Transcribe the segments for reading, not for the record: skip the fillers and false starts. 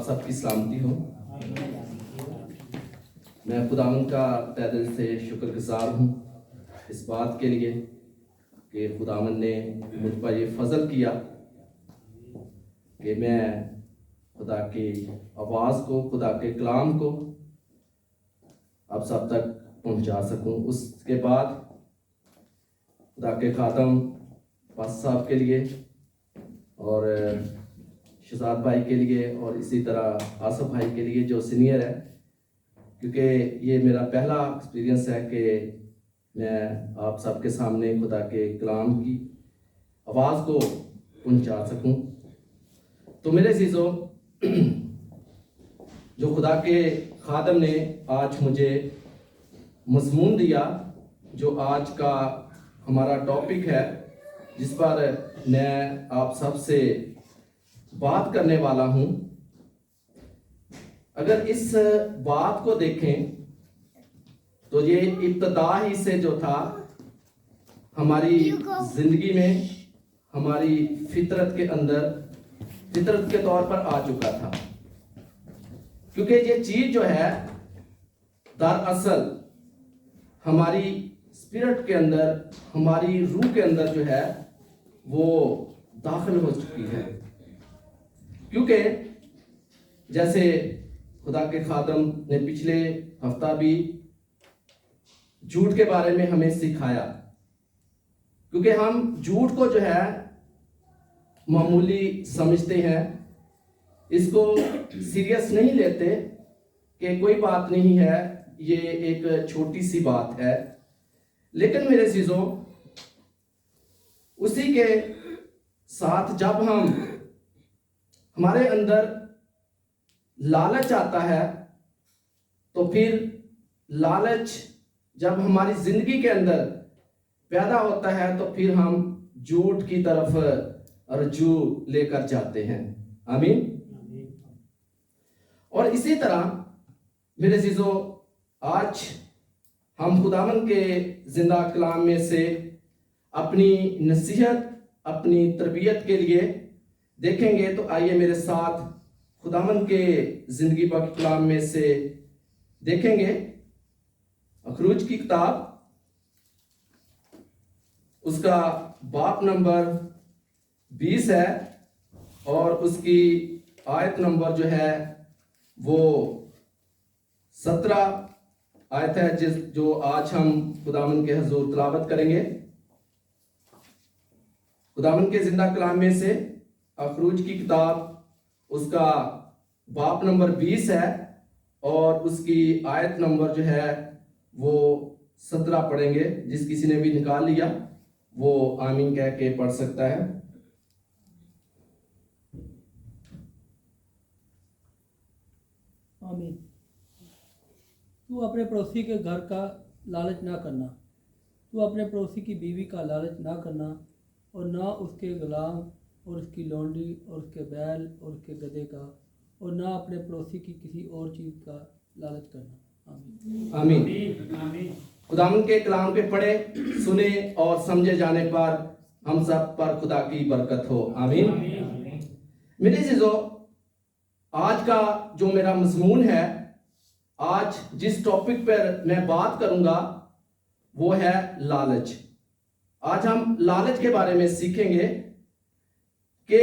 सबकी सलामती हो। मैं खुदावंद का तहे दिल से शुक्रगुजार हूँ इस बात के लिए कि खुदावंद ने मुझ पर ये फजल किया कि मैं खुदा की आवाज़ को, खुदा के कलाम को आप सब तक पहुँचा सकूँ। उसके बाद खुदा के खातम पास साहब के लिए और शहजाद भाई के लिए और इसी तरह आसफ भाई के लिए जो सीनियर है, क्योंकि ये मेरा पहला एक्सपीरियंस है कि मैं आप सबके सामने खुदा के कलाम की आवाज़ को पहुंचा सकूं। तो मेरे अज़ीज़ों, जो खुदा के खादम ने आज मुझे मज़मून दिया, जो आज का हमारा टॉपिक है, जिस पर मैं आप सबसे बात करने वाला हूं, अगर इस बात को देखें तो ये इब्तदा ही से जो था हमारी जिंदगी में, हमारी फितरत के अंदर, फितरत के तौर पर आ चुका था। क्योंकि ये चीज जो है दरअसल हमारी स्पिरिट के अंदर, हमारी रूह के अंदर जो है वो दाखिल हो चुकी है। क्योंकि जैसे खुदा के खादम ने पिछले हफ्ता भी झूठ के बारे में हमें सिखाया, क्योंकि हम झूठ को जो है मामूली समझते हैं, इसको सीरियस नहीं लेते कि कोई बात नहीं है, ये एक छोटी सी बात है। लेकिन मेरे अज़ीज़ों, उसी के साथ जब हमारे अंदर लालच आता है, तो फिर लालच जब हमारी जिंदगी के अंदर पैदा होता है तो फिर हम झूठ की तरफ रुजू लेकर जाते हैं। आमीन। और इसी तरह मेरे अज़ीज़ों, आज हम खुदावंद के जिंदा कलाम में से अपनी नसीहत, अपनी तरबियत के लिए देखेंगे। तो आइए मेरे साथ खुदावंद के जिंदगी पाक कलाम में से देखेंगे। अखरूज की किताब, उसका बाब नंबर 20 है और उसकी आयत नंबर जो है वो 17 आयत है, जो आज हम खुदावंद के हुजूर तिलावत करेंगे। खुदावंद के जिंदा कलाम में से अखरूज की किताब, उसका बाब नंबर 20 है और उसकी आयत नंबर जो है वो 17 पढ़ेंगे। जिस किसी ने भी निकाल लिया वो आमीन कह के पढ़ सकता है। आमीन। तू अपने पड़ोसी के घर का लालच ना करना, तू अपने पड़ोसी की बीवी का लालच ना करना, और ना उसके गुलाम और उसकी लौंडी और उसके बैल और उसके गधे का, और ना अपने पड़ोसी की किसी और चीज़ का लालच करना। आमीन। आमीन। आमीन। खुदावंद के कलाम के पढ़े, सुने और समझे जाने पर हम सब पर खुदा की बरकत हो। आमीन। मेरे अज़ीज़ों, आज का जो मेरा मज़मून है, आज जिस टॉपिक पर मैं बात करूंगा वो है लालच। आज हम लालच के बारे में सीखेंगे कि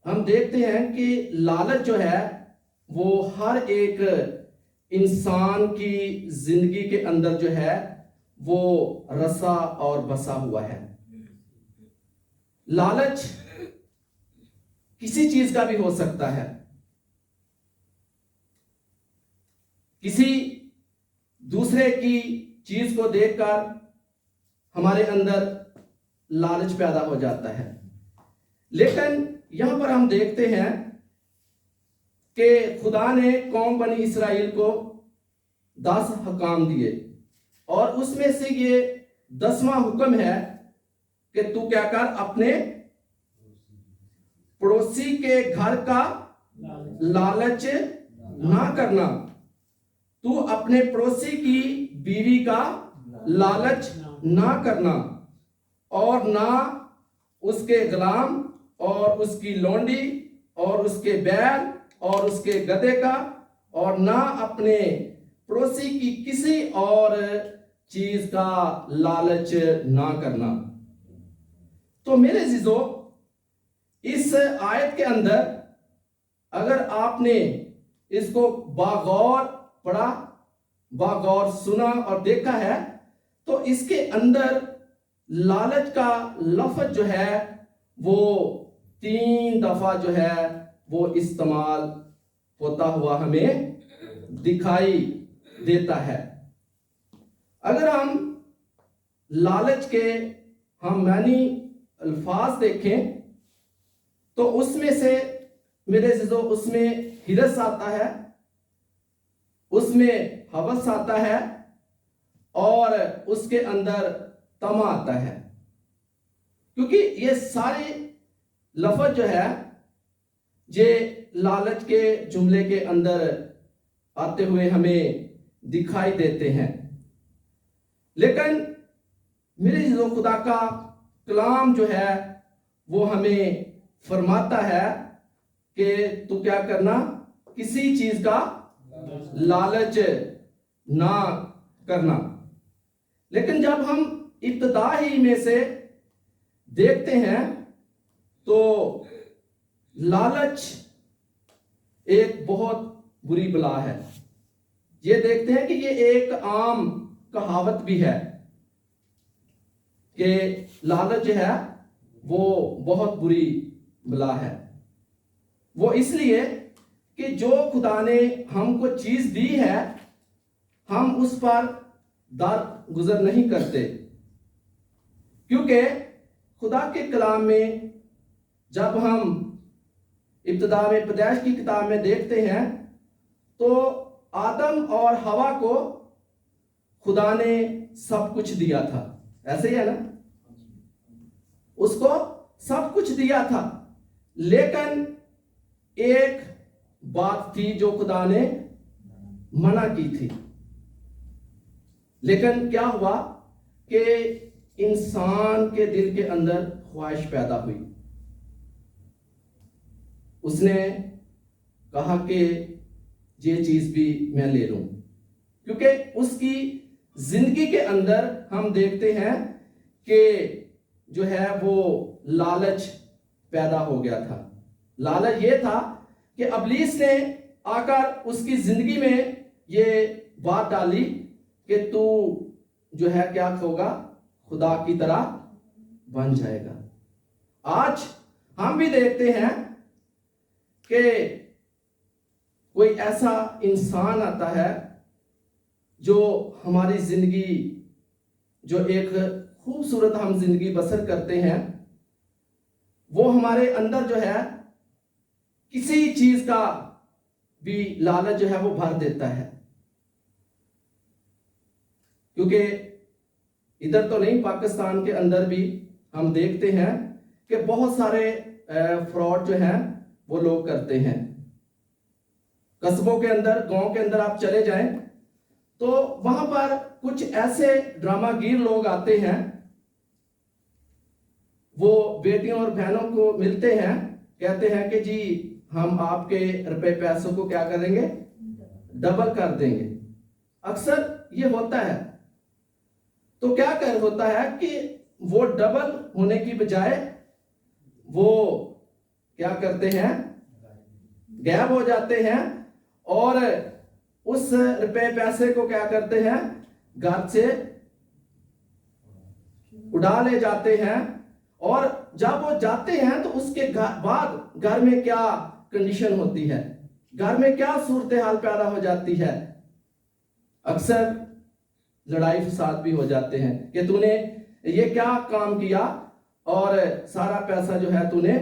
हम देखते हैं कि लालच जो है वो हर एक इंसान की जिंदगी के अंदर जो है वो रसा और बसा हुआ है। लालच किसी चीज का भी हो सकता है। किसी दूसरे की चीज को देखकर हमारे अंदर लालच पैदा हो जाता है। लेकिन यहां पर हम देखते हैं कि खुदा ने कौम बनी इसराइल को 10 हुक्म दिए और उसमें से ये 10वां हुक्म है कि तू क्या कर, अपने पड़ोसी के घर का लालच ना करना, तू अपने पड़ोसी की बीवी का लालच ना करना, और ना उसके गुलाम और उसकी लौंडी और उसके बैल और उसके गदहे का, और ना अपने पड़ोसी की किसी और चीज का लालच ना करना। तो मेरे जीजो, इस आयत के अंदर अगर आपने इसको बागौर पढ़ा, बागौर सुना और देखा है, तो इसके अंदर लालच का लफ्ज जो है वो 3 दफा जो है वो इस्तेमाल होता हुआ हमें दिखाई देता है। अगर हम लालच के हम मानी अल्फाज देखें तो उसमें से मेरे जीजो, उसमें हिरस आता है, उसमें हवस आता है, और उसके अंदर तमा आता है। क्योंकि ये सारे लफ्ज जो है ये लालच के जुमले के अंदर आते हुए हमें दिखाई देते हैं। लेकिन मेरे जो खुदा का कलाम जो है वो हमें फरमाता है कि तू क्या करना, किसी चीज का लालच ना करना। लेकिन जब हम इब्तिदा ही में से देखते हैं तो लालच एक बहुत बुरी बला है। ये देखते हैं कि ये एक आम कहावत भी है कि लालच जो है वो बहुत बुरी बला है। वो इसलिए कि जो खुदा ने हमको चीज दी है हम उस पर दर गुजर नहीं करते, क्योंकि खुदा के कलाम में जब हम इब्तिदा में पैदाइश की किताब में देखते हैं तो आदम और हवा को खुदा ने सब कुछ दिया था, ऐसे ही है ना, उसको सब कुछ दिया था। लेकिन एक बात थी जो खुदा ने मना की थी। लेकिन क्या हुआ कि इंसान के दिल के अंदर ख्वाहिश पैदा हुई। उसने कहा कि ये चीज भी मैं ले लूं, क्योंकि उसकी जिंदगी के अंदर हम देखते हैं कि जो है वो लालच पैदा हो गया था। लालच ये था कि इब्लीस ने आकर उसकी जिंदगी में ये बात डाली कि तू जो है क्या होगा, खुदा की तरह बन जाएगा। आज हम भी देखते हैं कि कोई ऐसा इंसान आता है जो हमारी जिंदगी, जो एक खूबसूरत हम जिंदगी बसर करते हैं, वो हमारे अंदर जो है किसी चीज का भी लालच जो है वो भर देता है। क्योंकि इधर तो नहीं, पाकिस्तान के अंदर भी हम देखते हैं कि बहुत सारे फ्रॉड जो हैं वो लोग करते हैं। कस्बों के अंदर, गांव के अंदर आप चले जाएं तो वहां पर कुछ ऐसे ड्रामागीर लोग आते हैं, वो बेटियों और बहनों को मिलते हैं, कहते हैं कि जी हम आपके रुपए पैसों को क्या करेंगे, डबल कर देंगे। अक्सर ये होता है। तो क्या कर होता है कि वो डबल होने की बजाय वो क्या करते हैं, गायब हो जाते हैं और उस रुपए पैसे को क्या करते हैं, घर से उड़ा ले जाते हैं। और जब वो जाते हैं तो उसके बाद घर में क्या कंडीशन होती है, घर में क्या सूरत हाल पैदा हो जाती है। अक्सर लड़ाई फसाद भी हो जाते हैं कि तूने ये क्या काम किया और सारा पैसा जो है तूने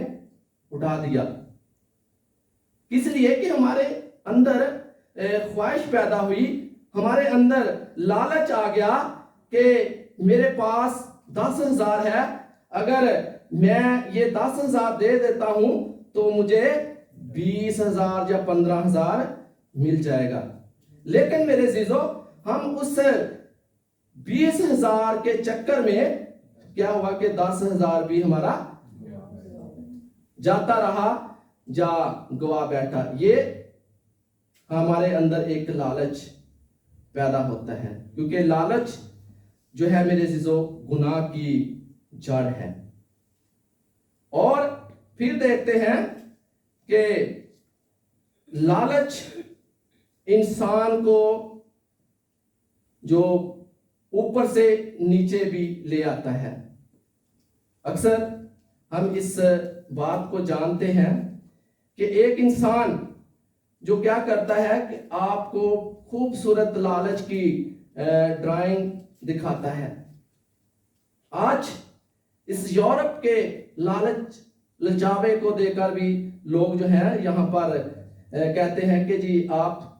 उठा दिया। इसलिए कि हमारे अंदर ख्वाहिश पैदा हुई, हमारे अंदर लालच आ गया कि मेरे पास 10,000 है, अगर मैं ये 10,000 दे देता हूं तो मुझे 20,000 या 15,000 मिल जाएगा। लेकिन मेरे जीजो, हम उस 20,000 के चक्कर में क्या हुआ कि 10,000 भी हमारा जाता रहा। जा गवा बैठा। ये हमारे अंदर एक लालच पैदा होता है, क्योंकि लालच जो है मेरे अजीजों गुनाह की जड़ है। और फिर देखते हैं कि लालच इंसान को जो ऊपर से नीचे भी ले आता है। अक्सर हम इस बात को जानते हैं कि एक इंसान जो क्या करता है कि आपको खूबसूरत लालच की ड्राइंग दिखाता है। आज इस यूरोप के लालच लचावे को देकर भी लोग जो है यहाँ पर कहते हैं कि जी आप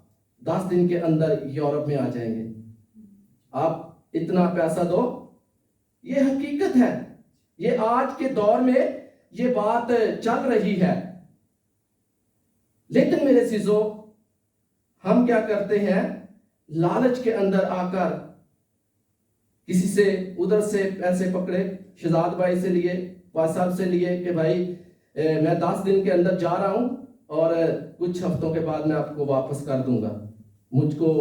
10 दिन के अंदर यूरोप में आ जाएंगे, आप इतना पैसा दो। ये हकीकत है, ये आज के दौर में ये बात चल रही है। लेकिन मेरे चीजों, हम क्या करते हैं, लालच के अंदर आकर किसी से उधर से पैसे पकड़े, शहजाद भाई से लिए, पास साहब से लिए कि भाई मैं 10 दिन के अंदर जा रहा हूं और कुछ हफ्तों के बाद मैं आपको वापस कर दूंगा। मुझको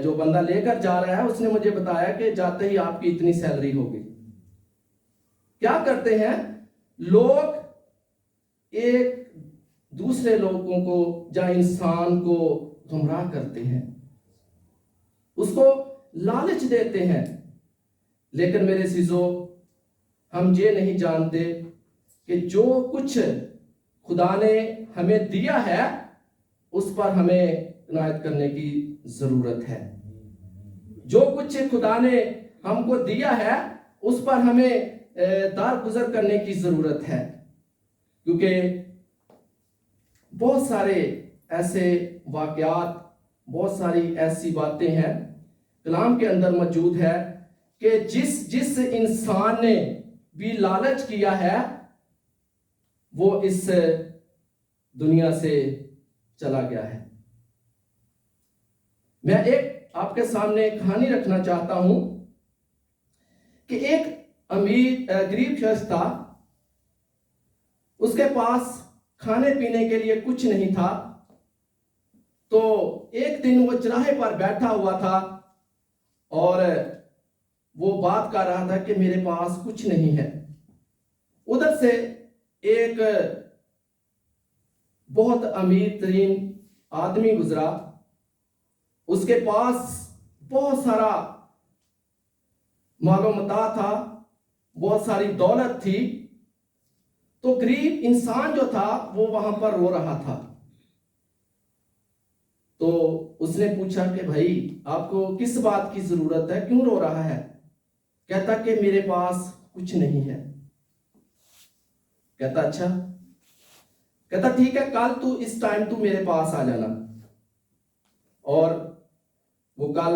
जो बंदा लेकर जा रहा है उसने मुझे बताया कि जाते ही आपकी इतनी सैलरी होगी। क्या करते हैं लोग, एक दूसरे लोगों को या इंसान को गुमराह करते हैं, उसको लालच देते हैं। लेकिन मेरे चीजों, हम ये नहीं जानते कि जो कुछ खुदा ने हमें दिया है उस पर हमें इनायत करने की जरूरत है। जो कुछ खुदा ने हमको दिया है उस पर हमें दारगुजर करने की जरूरत है, क्योंकि बहुत सारे ऐसे वाकयात, बहुत सारी ऐसी बातें हैं कलाम के अंदर मौजूद है कि जिस इंसान ने भी लालच किया है वो इस दुनिया से चला गया है। मैं एक आपके सामने कहानी रखना चाहता हूं कि एक गरीब शख्स था, उसके पास खाने पीने के लिए कुछ नहीं था। तो एक दिन वो चौराहे पर बैठा हुआ था और वो बात कर रहा था कि मेरे पास कुछ नहीं है। उधर से एक बहुत अमीर तरीन आदमी गुजरा, उसके पास बहुत सारा मालो मता था, बहुत सारी दौलत थी। तो गरीब इंसान जो था वो वहां पर रो रहा था। तो उसने पूछा कि भाई आपको किस बात की जरूरत है, क्यों रो रहा है? कहता कि मेरे पास कुछ नहीं है। कहता अच्छा। कहता ठीक है, कल तू इस टाइम तू मेरे पास आ जाना। और वो कल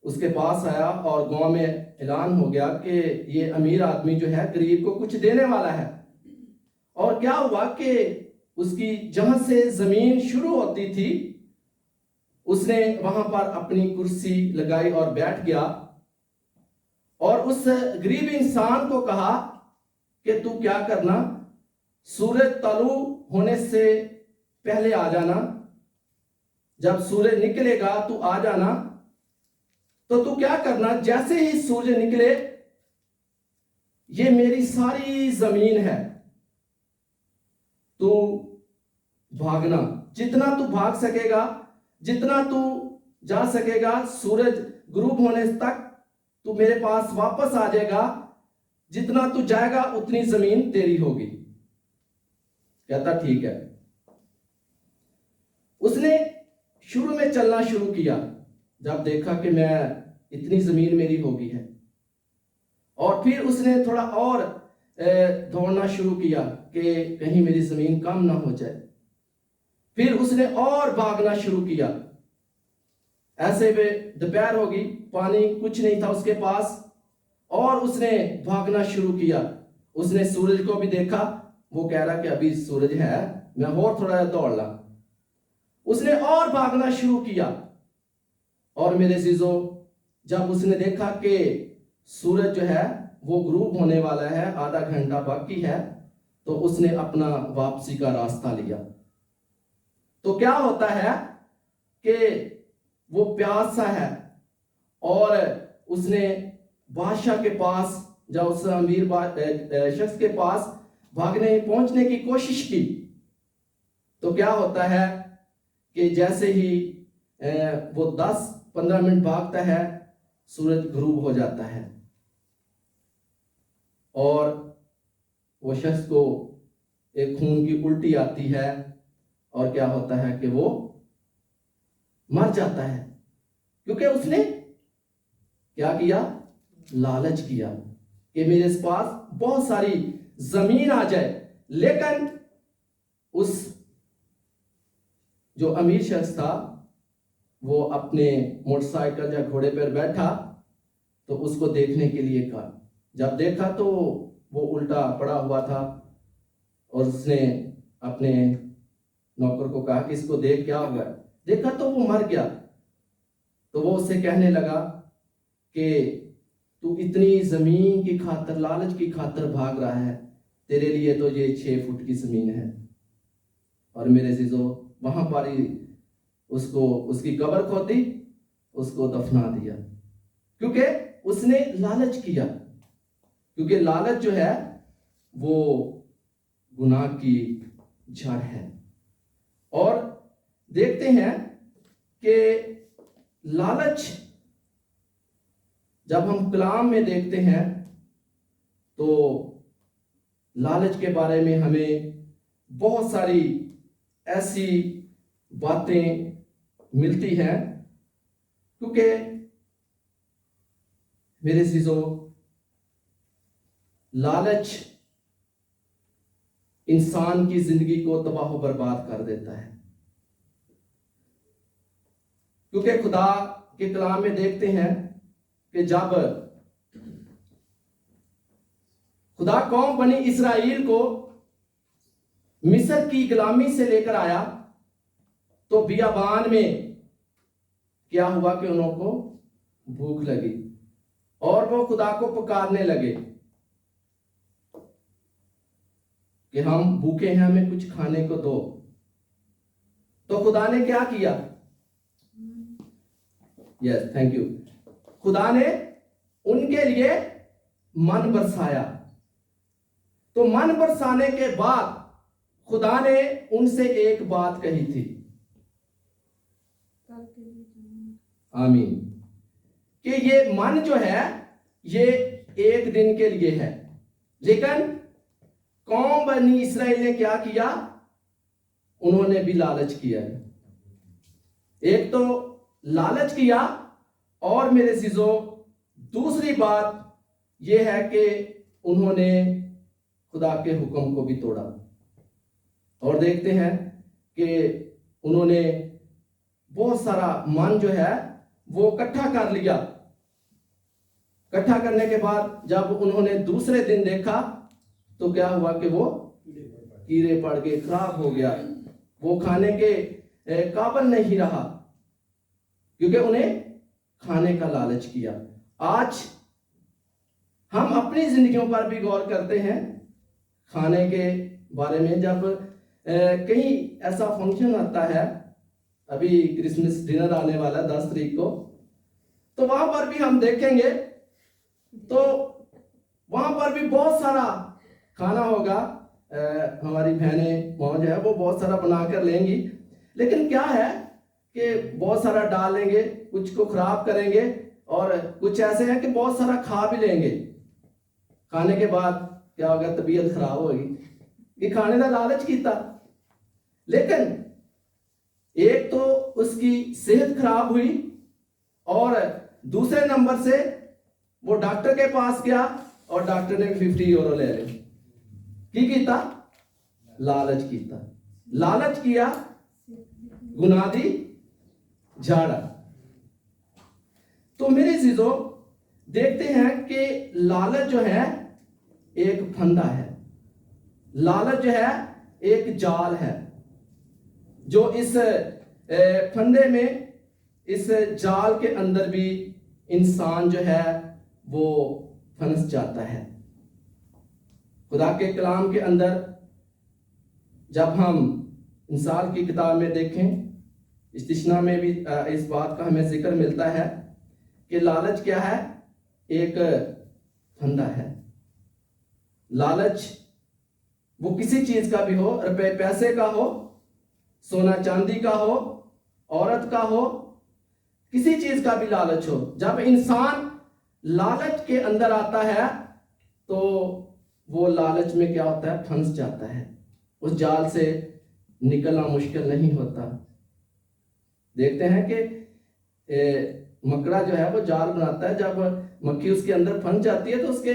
उसके पास आया और गांव में ऐलान हो गया कि ये अमीर आदमी जो है गरीब को कुछ देने वाला है। और क्या हुआ कि उसकी जहां से जमीन शुरू होती थी उसने वहां पर अपनी कुर्सी लगाई और बैठ गया और उस गरीब इंसान को कहा कि तू क्या करना, सूरज तलू होने से पहले आ जाना, जब सूरज निकलेगा तू आ जाना। तो तू क्या करना, जैसे ही सूरज निकले, ये मेरी सारी जमीन है, तू भागना, जितना तू भाग सकेगा, जितना तू जा सकेगा, सूरज गुरूब होने तक तू मेरे पास वापस आ जाएगा, जितना तू जाएगा उतनी जमीन तेरी होगी। कहता ठीक है। उसने शुरू में चलना शुरू किया, जब देखा कि मैं इतनी जमीन मेरी होगी है, और फिर उसने थोड़ा और दौड़ना शुरू किया कि कहीं मेरी जमीन कम ना हो जाए। फिर उसने और भागना शुरू किया। ऐसे में दोपहर होगी, पानी कुछ नहीं था उसके पास, और उसने भागना शुरू किया। उसने सूरज को भी देखा, वो कह रहा कि अभी सूरज है, मैं और थोड़ा दौड़ ला। उसने और भागना शुरू किया, और मेरे अजीजों, जब उसने देखा कि सूरज जो है वो गुरूब होने वाला है, आधा घंटा बाकी है, तो उसने अपना वापसी का रास्ता लिया। तो क्या होता है कि वो प्यासा है और उसने बादशाह के पास, जब उस अमीर शख्स के पास पहुंचने की कोशिश की, तो क्या होता है कि जैसे ही वो 10-15 मिनट भागता है, सूरज गुरूब हो जाता है और वो शख्स को एक खून की उल्टी आती है और क्या होता है कि वो मर जाता है, क्योंकि उसने क्या किया? लालच किया कि मेरे पास बहुत सारी जमीन आ जाए। लेकिन उस जो अमीर शख्स था वो अपने मोटरसाइकिल या घोड़े पर बैठा, तो उसको देखने के लिए कहा। जब देखा तो वो उल्टा पड़ा हुआ था और उसने अपने नौकर को कहा कि इसको देख क्या हुआ। देखा तो वो मर गया। तो वो उससे कहने लगा कि तू इतनी जमीन की खातर, लालच की खातर भाग रहा है, तेरे लिए तो ये 6 फुट की जमीन है। और मेरे चीजों, वहां पर ही उसको उसकी कब्र खोदी, उसको दफना दिया, क्योंकि उसने लालच किया। क्योंकि लालच जो है वो गुनाह की जड़ है। और देखते हैं कि लालच, जब हम कलाम में देखते हैं तो लालच के बारे में हमें बहुत सारी ऐसी बातें मिलती हैं। क्योंकि मेरे चीजों, लालच इंसान की जिंदगी को तबाह बर्बाद कर देता है। क्योंकि खुदा के कलाम में देखते हैं कि जब खुदा कौम बनी इस्राएल को मिस्र की गुलामी से लेकर आया, तो बियाबान में क्या हुआ कि उनको भूख लगी और वो खुदा को पुकारने लगे कि हम भूखे हैं, हमें कुछ खाने को दो। तो खुदा ने क्या किया? Yes, thank you. खुदा ने उनके लिए मन बरसाया। तो मन बरसाने के बाद खुदा ने उनसे एक बात कही थी, आमीन, कि ये मन जो है ये एक दिन के लिए है। लेकिन कौम बनी इस्राएल ने क्या किया? उन्होंने भी लालच किया। एक तो लालच किया, और मेरे चीजों दूसरी बात यह है कि उन्होंने खुदा के हुक्म को भी तोड़ा। और देखते हैं कि उन्होंने बहुत सारा मन जो है वो इकट्ठा कर लिया। इकट्ठा करने के बाद जब उन्होंने दूसरे दिन देखा तो क्या हुआ कि वो कीड़े पड़ गए, खराब हो गया, वो खाने के काबिल नहीं रहा, क्योंकि उन्हें खाने का लालच किया। आज हम अपनी जिंदगियों पर भी गौर करते हैं खाने के बारे में। जब कहीं ऐसा फंक्शन आता है, अभी क्रिसमस डिनर आने वाला 10 तारीख को, तो वहां पर भी हम देखेंगे तो वहां पर भी बहुत सारा खाना होगा। हमारी बहनें मौज है, वो बहुत सारा बना कर लेंगी। लेकिन क्या है कि बहुत सारा डाल लेंगे, कुछ को खराब करेंगे, और कुछ ऐसे हैं कि बहुत सारा खा भी लेंगे। खाने के बाद क्या होगा? तबीयत खराब होगी कि खाने का लालच किया। लेकिन एक तो उसकी सेहत खराब हुई, और दूसरे नंबर से वो डॉक्टर के पास गया और डॉक्टर ने 50 यूरो ले ली। की कीता? लालच किया। लालच किया, गुनाह दी झाड़ा। तो मेरे चीजों देखते हैं कि लालच जो है एक फंदा है, लालच जो है एक जाल है, जो इस फंदे में, इस जाल के अंदर भी इंसान जो है वो फंस जाता है। खुदा के कलाम के अंदर जब हम इंसान की किताब में देखें, इस्तिश्ना में भी इस बात का हमें जिक्र मिलता है कि लालच क्या है? एक फंदा है। लालच वो किसी चीज का भी हो, रुपए पैसे का हो, सोना चांदी का हो, औरत का हो, किसी चीज का भी लालच हो, जब इंसान लालच के अंदर आता है तो वो लालच में क्या होता है? फंस जाता है। उस जाल से निकलना मुश्किल नहीं होता। देखते हैं कि मकड़ा जो है वो जाल बनाता है, जब मक्खी उसके अंदर फंस जाती है तो उसके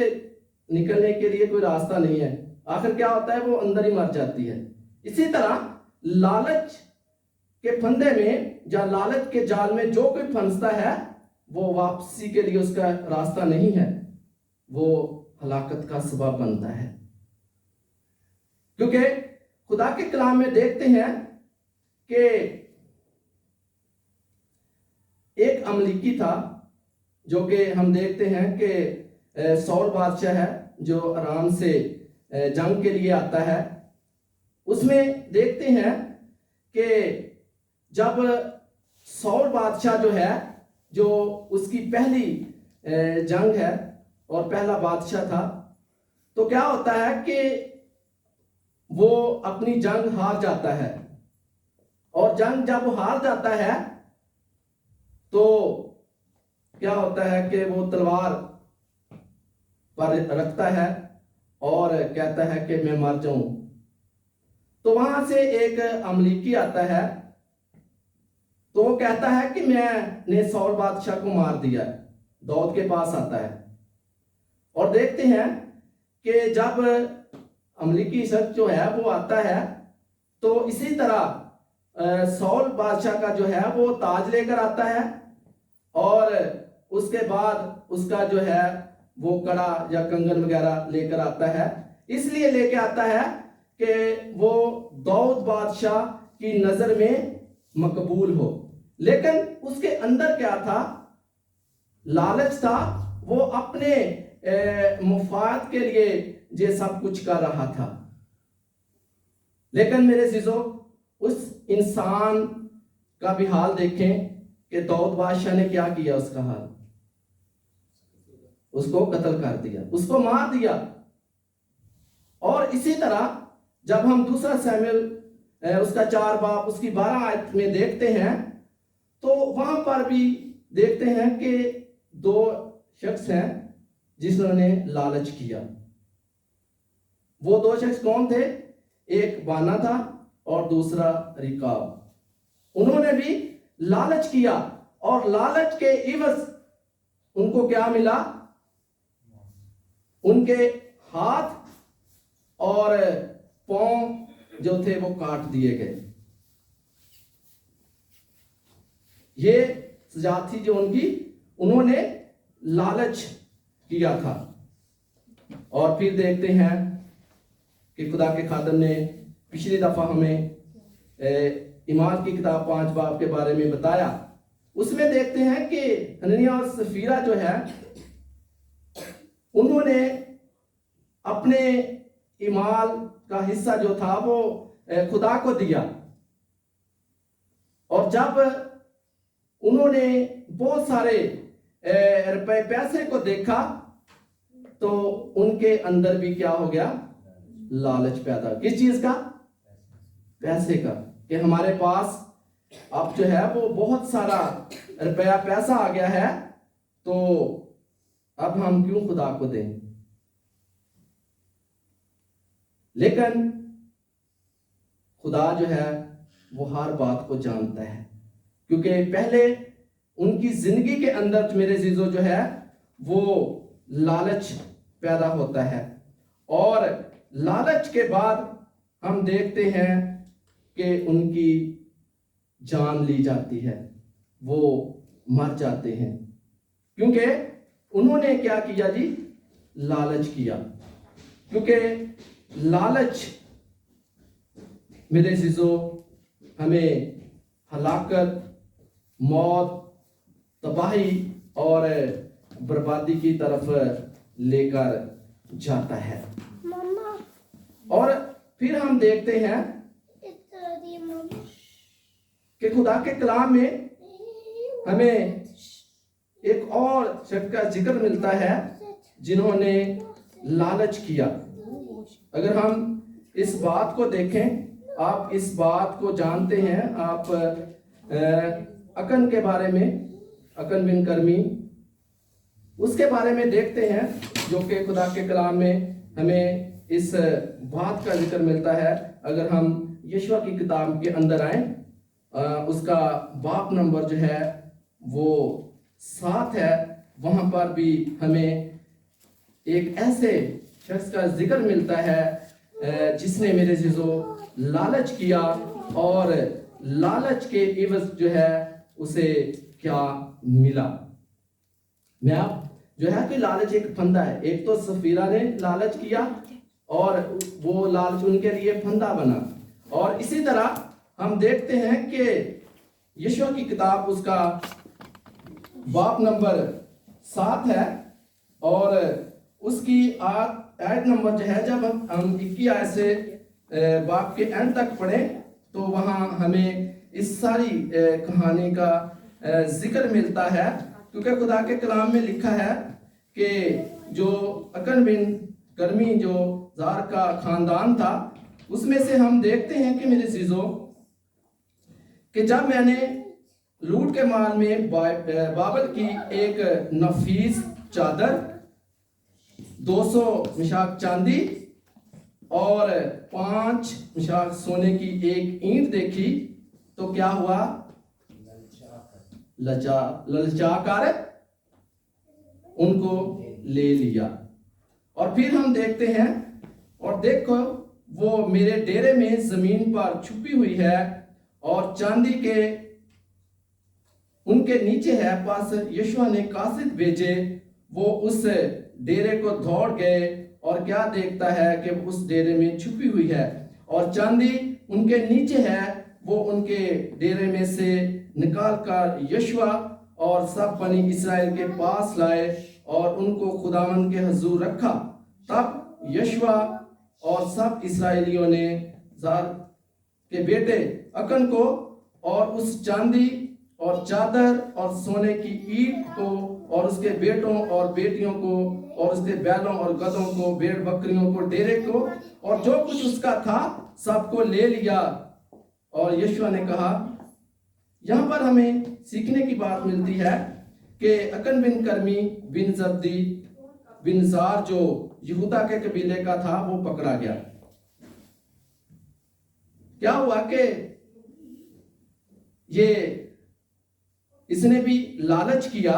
निकलने के लिए कोई रास्ता नहीं है, आखिर क्या होता है? वो अंदर ही मर जाती है। इसी तरह लालच के फंदे में या लालच के जाल में जो कोई फंसता है वो वापसी के लिए उसका रास्ता नहीं है, वो हलाकत का सबब बनता है। क्योंकि खुदा के कलाम में देखते हैं कि एक अमलीकी था जो कि हम देखते हैं कि सौल बादशाह है जो आराम से जंग के लिए आता है। उसमें देखते हैं कि जब सौल बादशाह जो है, जो उसकी पहली जंग है और पहला बादशाह था, तो क्या होता है कि वो अपनी जंग हार जाता है। और जंग जब वो हार जाता है तो क्या होता है कि वो तलवार पर रखता है और कहता है कि मैं मर जाऊं। तो वहां से एक अमलीकी आता है, तो वो कहता है कि मैंने सौल बादशाह को मार दिया। दाऊद के पास आता है और देखते हैं कि जब अमलीकी शख्स जो है वो आता है तो इसी तरह सौल बादशाह का जो है वो ताज लेकर आता है और उसके बाद उसका जो है वो कड़ा या कंगन वगैरह लेकर आता है। इसलिए लेके आता है कि वो दाऊद बादशाह की नजर में मकबूल हो। लेकिन उसके अंदर क्या था? लालच था। वो अपने मुफाद के लिए ये सब कुछ कर रहा था। लेकिन मेरे अज़ीज़ों, उस इंसान का भी हाल देखें कि दाऊद बादशाह ने क्या किया। उसका हाल, उसको कत्ल कर दिया, उसको मार दिया। और इसी तरह जब हम दूसरा शमूएल उसका 4 बाब उसकी 12 आयत में देखते हैं तो वहां पर भी देखते हैं कि 2 शख्स हैं जिन्होंने लालच किया। वो 2 शख्स कौन थे? एक बाना था और दूसरा रिकाब। उन्होंने भी लालच किया और लालच के इवज उनको क्या मिला? उनके हाथ और पांव जो थे वो काट दिए गए। ये सजा थी जो उनकी, उन्होंने लालच किया था। और फिर देखते हैं कि खुदा के खादम ने पिछली दफा हमें ईमान की किताब 5 बाब के बारे में बताया। उसमें देखते हैं कि हननिया और सफीरा जो है उन्होंने अपने इमाल का हिस्सा जो था वो खुदा को दिया। और जब उन्होंने बहुत सारे रुपए पैसे को देखा तो उनके अंदर भी क्या हो गया? लालच पैदा। किस चीज का? पैसे का। कि हमारे पास अब जो है वो बहुत सारा रुपया पैसा आ गया है, तो अब हम क्यों खुदा को दें? लेकिन खुदा जो है वो हर बात को जानता है, क्योंकि पहले उनकी जिंदगी के अंदर मेरे अज़ीज़ों जो है वो लालच पैदा होता है। और लालच के बाद हम देखते हैं कि उनकी जान ली जाती है, वो मर जाते हैं। क्योंकि उन्होंने क्या किया जी? लालच किया। क्योंकि लालच मेरे अज़ीज़ों हमें हलाकत, मौत, तबाही और बर्बादी की तरफ लेकर जाता है। और फिर हम देखते हैं कि खुदा के कलाम में हमें एक और शख्स का जिक्र मिलता है जिन्होंने लालच किया। अगर हम इस बात को देखें, आप इस बात को जानते हैं, आप अकन के बारे में, अकन बिन कर्मी, उसके बारे में देखते हैं, जो कि खुदा के कलाम में हमें इस बात का जिक्र मिलता है। अगर हम यशवा की किताब के अंदर आए, उसका बाप नंबर जो है वो 7 है, वहां पर भी हमें एक ऐसे शख्स का जिक्र मिलता है जिसने मेरे जीजो लालच किया, और लालच के इवज जो है उसे क्या मिला। मैं आप जो है कि लालच एक फंदा है। एक तो सफीरा ने लालच किया और वो लालच उनके लिए फंदा बना। और इसी तरह हम देखते हैं कि यशवा की किताब, उसका बाप नंबर 7 है और उसकी आयत नंबर जो है, जब हम 21 आयत से बाप के एंड तक पढ़ें तो वहाँ हमें इस सारी कहानी का जिक्र मिलता है। क्योंकि खुदा के कलाम में लिखा है कि जो अकन बिन कर्मी जो जार का खानदान था, उसमें से हम देखते हैं कि मेरे चीजों कि जब मैंने लूट के माल में बाबल की एक नफीस चादर, 200 मिशाक चांदी और 5 मिशाक सोने की एक ईंट देखी तो क्या हुआ? ललचाकर उनको ले लिया। और फिर हम देखते हैं, और देखो वो मेरे डेरे में जमीन पर छुपी हुई है और चांदी के उनके नीचे है। पास यशवा ने कासिद भेजे, वो उस डेरे को दौड़ गए और क्या देखता है कि उस डेरे में छुपी हुई है और चांदी उनके नीचे है। वो उनके डेरे में से निकाल कर यशवा और सब बनी इस्राएल के पास लाए और उनको खुदावंद के हुजूर रखा। तब यशवा और सब इस्राएलियों ने जार के बेटे अकन को और उस चांदी और चादर और सोने की ईंट को और उसके बेटों और बेटियों को और उसके बैलों और गधों को, भेड़ बकरियों को, डेरे को और जो कुछ उसका था सबको ले लिया। और यशवा ने कहा, यहाँ पर हमें सीखने की बात मिलती है कि अकन बिन कर्मी बिन जब्दी बिन जार जो यहूदा के कबीले का था वो पकड़ा गया। क्या हुआ कि ये इसने भी लालच किया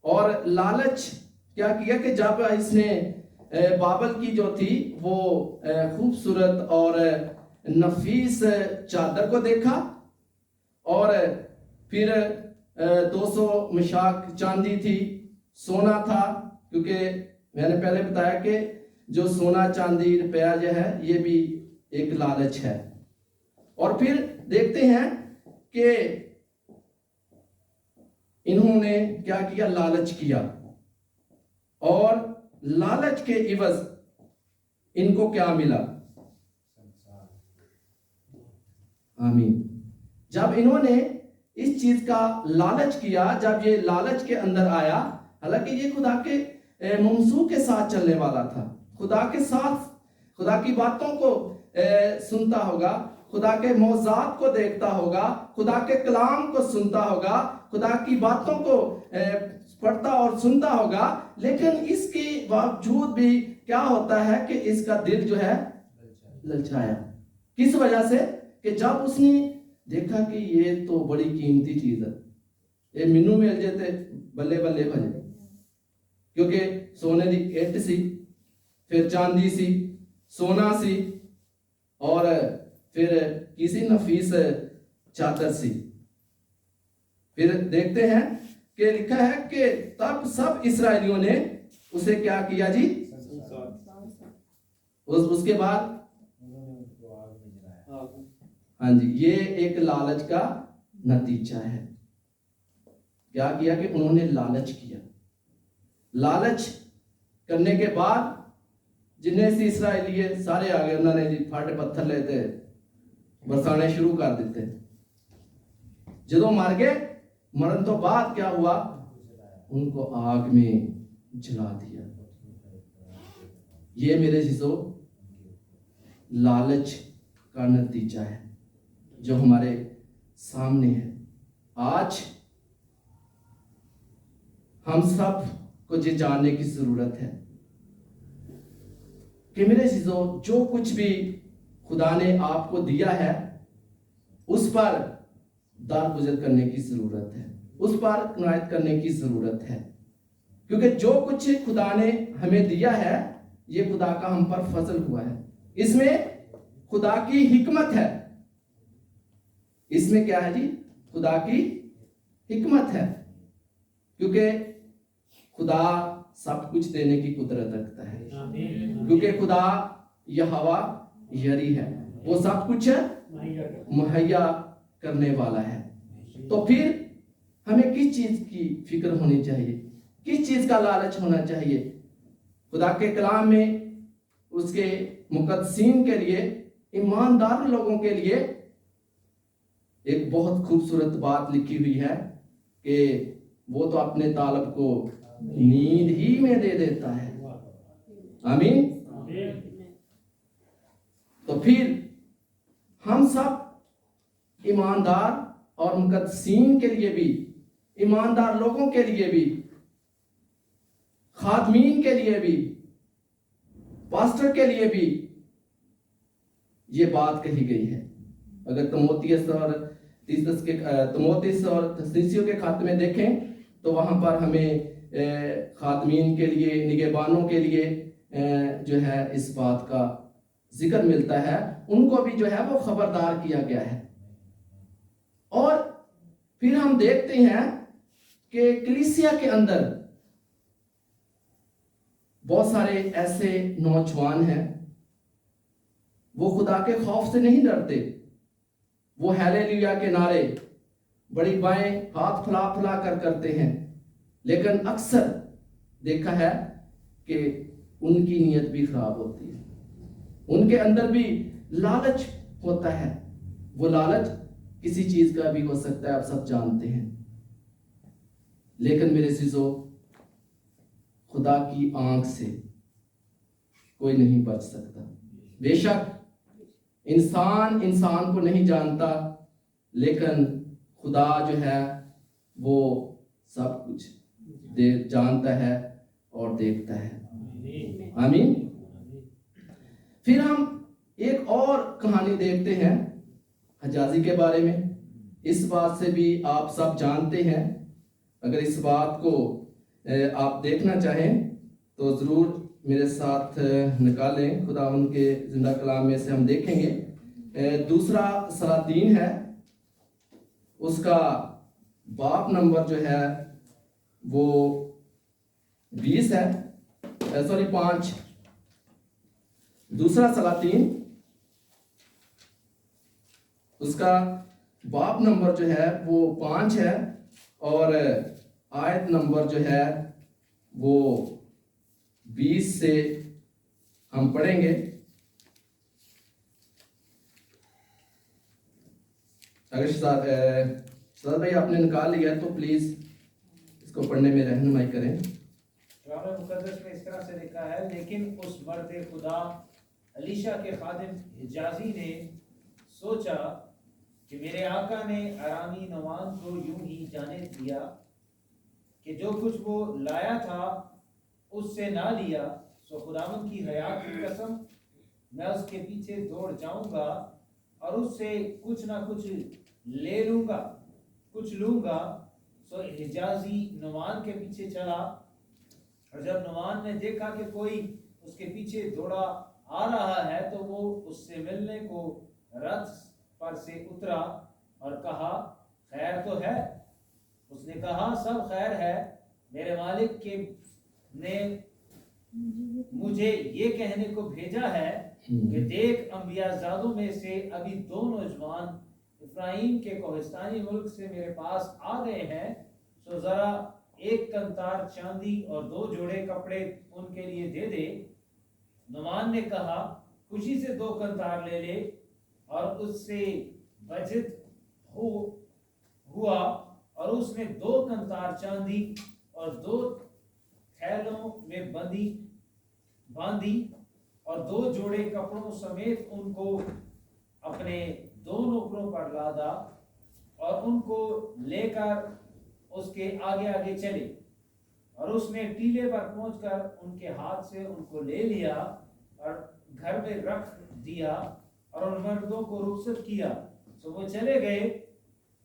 और लालच क्या किया कि जब इसने बाबल की जो थी वो खूबसूरत और नफीस चादर को देखा और फिर 200 मिशाक चांदी थी, सोना था, क्योंकि मैंने पहले बताया कि जो सोना चांदी रुपया जो है ये भी एक लालच है। और फिर देखते हैं कि इन्होंने क्या किया, लालच किया और लालच के इवज इनको क्या मिला? आमीन। जब इन्होंने इस चीज का लालच किया, जब ये लालच के अंदर आया, हालांकि ये खुदा के मंसूब के साथ चलने वाला था, खुदा के साथ खुदा की बातों को सुनता होगा, खुदा के मौजात को देखता होगा, खुदा के कलाम को सुनता होगा, खुदा की बातों को पढ़ता और सुनता होगा। लेकिन इसके बावजूद भी क्या होता है कि इसका दिल जो है ललचाया। किस वजह से? कि जब उसने देखा कि ये तो बड़ी कीमती चीज है, ये मिनू मिल जाते बल्ले बल्ले भजे, क्योंकि सोने की ईंट सी, फिर चांदी सी, सोना सी और फिर किसी नफीस चादर सी। फिर देखते हैं कि लिखा है कि तब सब इस्राएलियों ने उसे क्या किया जी? उसके बाद हाँ जी, ये एक लालच का नतीजा है। क्या किया कि उन्होंने लालच किया। लालच करने के बाद जिन्हें सी इसराइली सारे आ गए, उन्होंने जी फाटे पत्थर लेते बरसाने शुरू कर देते जो मर गए, मरण तो बाद क्या हुआ, उनको आग में जला दिया। ये मेरे चीजों लालच का नतीजा है जो हमारे सामने है। आज हम सब को ये जानने की जरूरत है कि मेरे चीजों जो कुछ भी खुदा ने आपको दिया है उस पर दरगुजर करने की जरूरत है, उस पर कनायत करने की जरूरत है, क्योंकि जो कुछ खुदा ने हमें दिया है ये खुदा का हम पर फजल हुआ है। इसमें खुदा की हिकमत है। इसमें क्या है जी? खुदा की हिकमत है, क्योंकि खुदा सब कुछ देने की कुदरत रखता है, क्योंकि खुदा यहोवा यरी है, वो सब कुछ मुहैया करने वाला है। तो फिर हमें किस चीज की फिक्र होनी चाहिए, किस चीज का लालच होना चाहिए? खुदा के कलाम में उसके मुकद्दसीन के लिए, ईमानदार लोगों के लिए एक बहुत खूबसूरत बात लिखी हुई है कि वो तो अपने तालब को नींद ही में दे देता है। आमीन। तो फिर हम सब ईमानदार और मुकद्दसीन के लिए भी, ईमानदार लोगों के लिए भी, खादमीन के लिए भी, पास्टर के लिए भी ये बात कही गई है। अगर तिमोथियस और थस्सलुनीसियों के खाते में देखें तो वहां पर हमें खादमीन के लिए, निगहबानों के लिए जो है इस बात का जिक्र मिलता है। उनको भी जो है वो खबरदार किया गया है। और फिर हम देखते हैं कि कलीसिया के अंदर बहुत सारे ऐसे नौजवान हैं, वो खुदा के खौफ से नहीं डरते। वो हालेलुया के नारे बड़ी बाएं हाथ फुला फुला कर करते हैं, लेकिन अक्सर देखा है कि उनकी नीयत भी खराब होती है, उनके अंदर भी लालच होता है। वो लालच किसी चीज का भी हो सकता है, आप सब जानते हैं। लेकिन मेरे चीजों, खुदा की आंख से कोई नहीं बच सकता। बेशक इंसान को नहीं जानता, लेकिन खुदा जो है वो सब कुछ जानता है और देखता है। आमीन। फिर हम एक और कहानी देखते हैं हजाजी के बारे में। इस बात से भी आप सब जानते हैं। अगर इस बात को आप देखना चाहें तो जरूर मेरे साथ निकालें। खुदावंद के जिंदा कलाम में से हम देखेंगे। दूसरा सलातीन है, उसका बाप नंबर जो है वो 20 है, 5। दूसरा सलातीन, उसका बाप नंबर जो है वो 5 है और आयत नंबर जो है वो 20 से हम पढ़ेंगे। अगर सर भाई आपने निकाल लिया तो प्लीज इसको पढ़ने में रहनुमाई करें। कलाम मुकद्दस में इस तरह से लिखा है, लेकिन उस मर्द खुदा अलीशा के खादिम हिजाजी ने सोचा कि मेरे आका ने अरामी नवान को यूं ही जाने दिया कि जो कुछ वो लाया था उससे ना लिया, सो खुदावंद की हयात की कसम मैं उसके पीछे दौड़ जाऊंगा और उससे कुछ ना कुछ ले लूंगा, कुछ लूंगा। सो हिजाजी नुमान के पीछे चला, और जब नुमान ने देखा कि कोई उसके पीछे दौड़ा आ रहा है तो वो उससे मिलने को रथ पर से उतरा और कहा, खैर तो है? उसने कहा, सब खैर है। मेरे मालिक के ने मुझे ये कहने को भेजा है कि देख, अंबियाजादों में से अभी 2 नौजवान इफ्राइम के कोहिस्तानी मुल्क से मेरे पास आ गए हैं, सो जरा 1 कंतार चांदी और 2 जोड़े कपड़े उनके लिए दे दे। नुमान ने कहा, खुशी से 2 कंतार ले ले और उससे बचत हुआ और उसने 2 कंतार चांदी और 2 थैलों में बांधी और 2 जोड़े कपड़ों समेत उनको अपने 2 नौकरों पर लादा और उनको लेकर उसके आगे आगे चले। और उसने टीले पर पहुंचकर उनके हाथ से उनको ले लिया और घर में रख दिया और उन मर्दों को रुखसत किया। तो वो चले गए,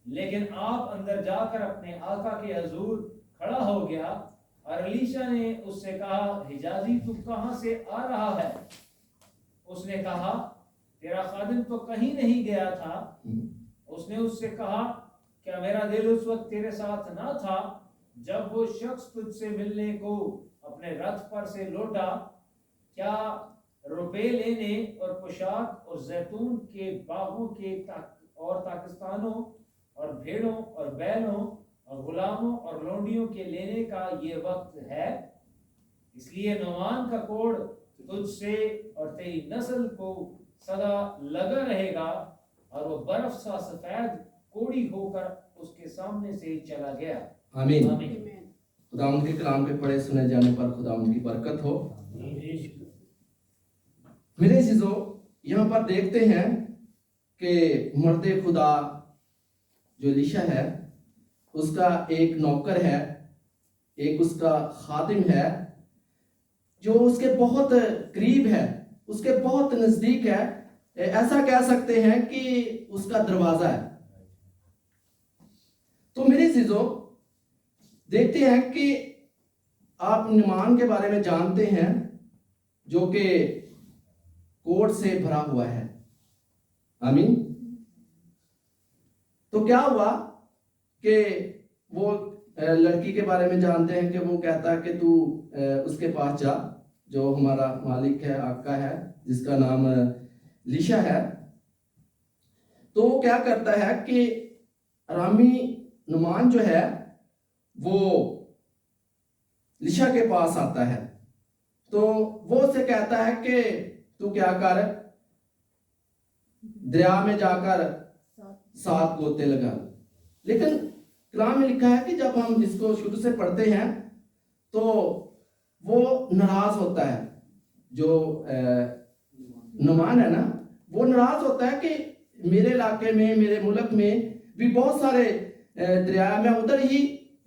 लेकिन आप अंदर जाकर अपने आका के हजूर खड़ा हो गया और अलीशा ने उससे कहा, हिजाजी तू कहां से आ रहा है? उसने कहा, तेरा खादिम तो कहीं नहीं गया था। उसने उससे कहा, क्या मेरा दिल उस वक्त तेरे साथ ना था जब वो शख्स तुझसे मिलने को अपने रथ पर से लौटा? क्या रुपए लेने और पोशाक और जैतून के बागों के और ताकिस्तानों और भेड़ों और बैलों और गुलामों और लोंडियों के लेने का ये वक्त है? इसलिए नौमान का कोड़ तुझसे और तेरी नस्ल को सदा लगा रहेगा। और वो बर्फ सा सफेद कोड़ी होकर उसके सामने से चला गया। आमीन। आमीन। खुदा उनके कलाम के पढ़े सुने जाने पर खुदा उनकी बरकत हो। मेरे चीजों, यहाँ पर देखते हैं कि मर्दे खुदा जो एलीशा है उसका एक नौकर है, एक उसका खादिम है जो उसके बहुत करीब है, उसके बहुत नजदीक है। ऐसा कह सकते हैं कि उसका दरवाजा है। तो मेरे चीजों, देखते हैं कि आप नुमान के बारे में जानते हैं जो कि कोड़ से भरा हुआ है। आमीन। तो क्या हुआ कि वो लड़की के बारे में जानते हैं कि वो कहता है कि तू उसके पास जा, जो हमारा मालिक है, आका है, जिसका नाम एलीशा है। तो वो क्या करता है कि अरामी नुमान जो है वो एलीशा के पास आता है। तो वो उसे कहता है कि तू क्या कर, दरिया में जाकर 7 गोते लगा। लेकिन कलाम में लिखा है कि जब हम इसको शुरू से पढ़ते हैं तो वो नाराज होता है, जो नुमान है ना, वो नाराज होता है कि मेरे इलाके में, मेरे मुल्क में भी बहुत सारे दरिया में उधर ही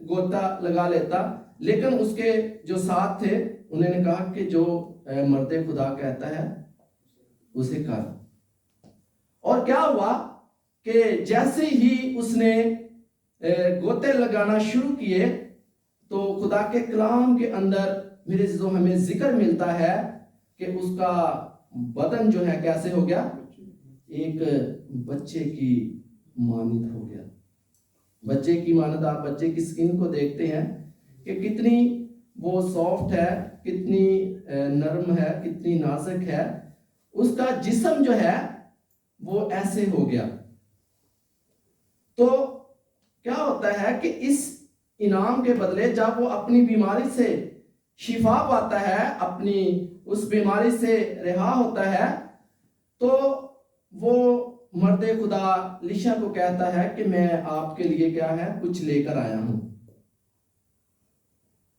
गोता लगा लेता, लेकिन उसके जो साथ थे उन्होंने कहा कि जो मर्दे खुदा कहता है उसे कर। और क्या हुआ कि जैसे ही उसने गोते लगाना शुरू किए तो खुदा के कलाम के अंदर मेरे जो हमें जिक्र मिलता है कि उसका बदन जो है कैसे हो गया, एक बच्चे की मानद हो गया। बच्चे की मानद, आप बच्चे की स्किन को देखते हैं कि कितनी वो सॉफ्ट है, कितनी नरम है, कितनी नाजुक है। उसका जिस्म जो है वो ऐसे हो गया। तो क्या होता है कि इस इनाम के बदले जब वो अपनी बीमारी से शिफा पाता है, अपनी उस बीमारी से रिहा होता है, तो वो मर्दे खुदा एलीशा को कहता है कि मैं आपके लिए क्या है, कुछ लेकर आया हूं।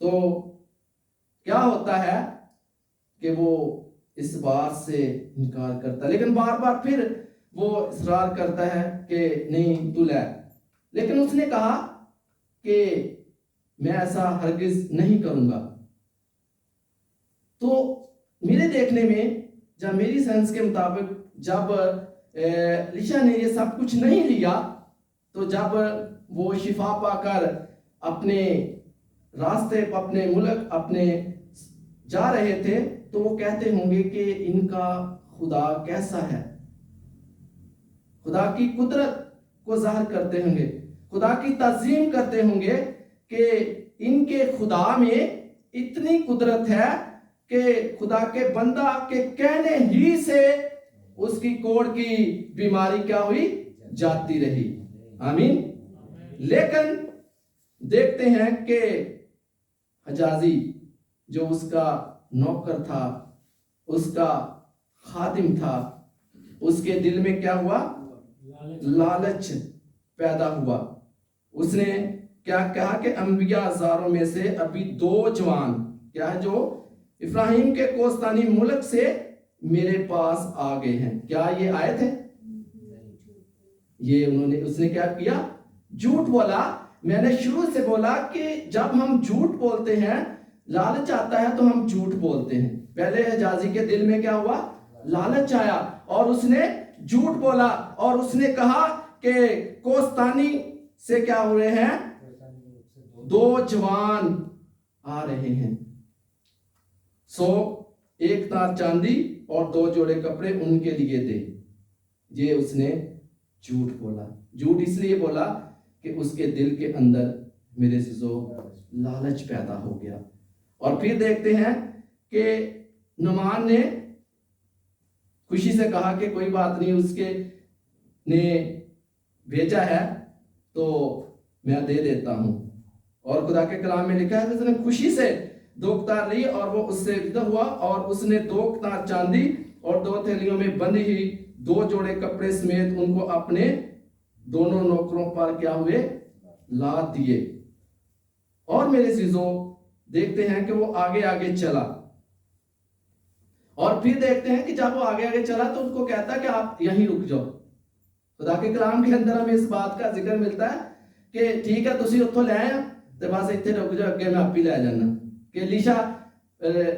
तो क्या होता है कि वो इस बात से इनकार करता है, लेकिन बार बार फिर वो इसरार करता है कि नहीं तू ले। लेकिन उसने कहा कि मैं ऐसा हरगिज नहीं करूंगा। तो मेरे देखने में, जब मेरी साइंस के मुताबिक, जब एलीशा ने ये सब कुछ नहीं लिया, तो जब वो शिफा पाकर अपने रास्ते, अपने मुल्क, अपने जा रहे थे, तो वो कहते होंगे कि इनका खुदा कैसा है। खुदा की कुदरत को जाहिर करते होंगे, खुदा की ताज़ीम करते होंगे कि इनके खुदा में इतनी कुदरत है कि खुदा के बंदा के कहने ही से उसकी कोड़ की बीमारी क्या हुई, जाती रही। आमीन। लेकिन देखते हैं कि हजाजी जो उसका नौकर था, उसका खादिम था, उसके दिल में क्या हुआ, लालच पैदा हुआ। उसने क्या कहा कि अंबिया हजारों में से अभी 2 जवान क्या है जो इब्राहिम के कोस्तानी मुल्क से मेरे पास आ गए हैं। क्या ये आए थे? ये उसने क्या किया? झूठ बोला। मैंने शुरू से बोला कि जब हम झूठ बोलते हैं, लालच आता है तो हम झूठ बोलते हैं। पहले हिजाजी के दिल में क्या हुआ? लालच आया और उसने झूठ बोला और उसने कहा कि कोस्तानी से क्या हो रहे हैं? 2 जवान आ रहे हैं। सो 1 तार चांदी और 2 जोड़े कपड़े उनके लिए दे। ये उसने झूठ बोला। झूठ इसलिए बोला कि उसके दिल के अंदर मेरे से जो लालच पैदा हो गया। और फिर देखते हैं कि नुमान ने खुशी से कहा कि कोई बात नहीं, उसके ने भेजा है तो मैं दे देता हूं। और खुदा के कलाम में लिखा है कि उसने खुशी से 2 तार ली और वो उससे विदा हुआ और उसने 2 तार चांदी और 2 थैलियों में बंधी हुई 2 जोड़े कपड़े समेत उनको अपने दोनों नौकरों पर क्या हुए? लाद दिए। और मेरे चीजों देखते हैं कि वो आगे आगे चला और फिर देखते हैं कि जब वो आगे आगे चला तो उनको कहता कि आप यहीं रुक जाओ। खुदा के कलाम के अंदर हमें इस बात का जिक्र मिलता है कि ठीक है तुसी उत्थों ले आए ते बस इत्थे रुक जाओ, अगे मैं आप ही ले जाना। कि लीशा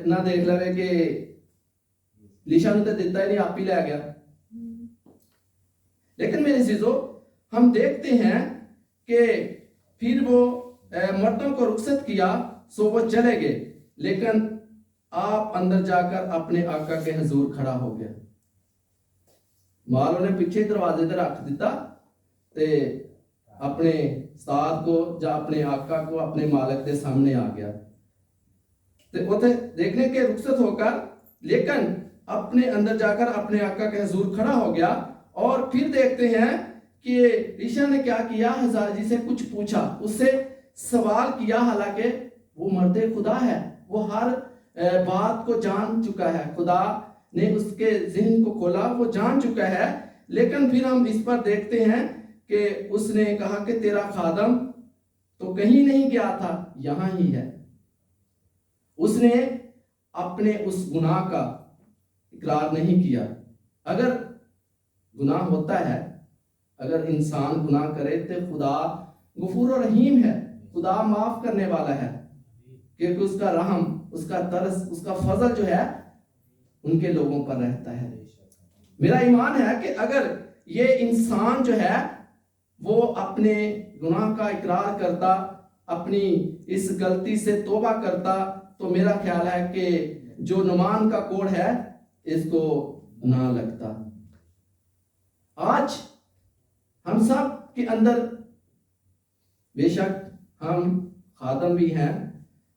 ना देख लवे कि लीशा ने तो दिता ही नहीं, आप ही ले गया। लेकिन मेरी चीजों हम देखते हैं कि फिर वो मर्दों को रुखसत किया, सो वो चले गए। लेकिन आप अंदर जाकर अपने आका के हजूर खड़ा हो गया। माल उन्हें पीछे दरवाजे ते रख दिता ते अपने उस्ताद को या अपने आका को अपने मालिक के सामने आ गया। ते उसे देखने के रुखसत होकर लेकिन अपने अंदर जाकर अपने आका के हजूर खड़ा हो गया। और फिर देखते हैं कि ईशा ने क्या किया? हजाजी से कुछ पूछा, उससे सवाल किया। हालांकि वो मर्दे खुदा है, वो हर बात को जान चुका है। खुदा ने उसके ज़हन को खोला, वो जान चुका है। लेकिन फिर हम इस पर देखते हैं कि उसने कहा कि तेरा खादम तो कहीं नहीं गया था, यहां ही है। उसने अपने उस गुनाह का इकरार नहीं किया। अगर गुनाह होता है, अगर इंसान गुनाह करे तो खुदा गफूर और रहीम है, खुदा माफ करने वाला है, क्योंकि उसका रहम, उसका तरस, उसका फजल जो है उनके लोगों पर रहता है। मेरा ईमान है कि अगर ये इंसान जो है वो अपने गुनाह का इकरार करता, अपनी इस गलती से तौबा करता, तो मेरा ख्याल है कि जो नुमान का कोड है इसको ना लगता। आज हम सब के अंदर बेशक हम खादम भी हैं,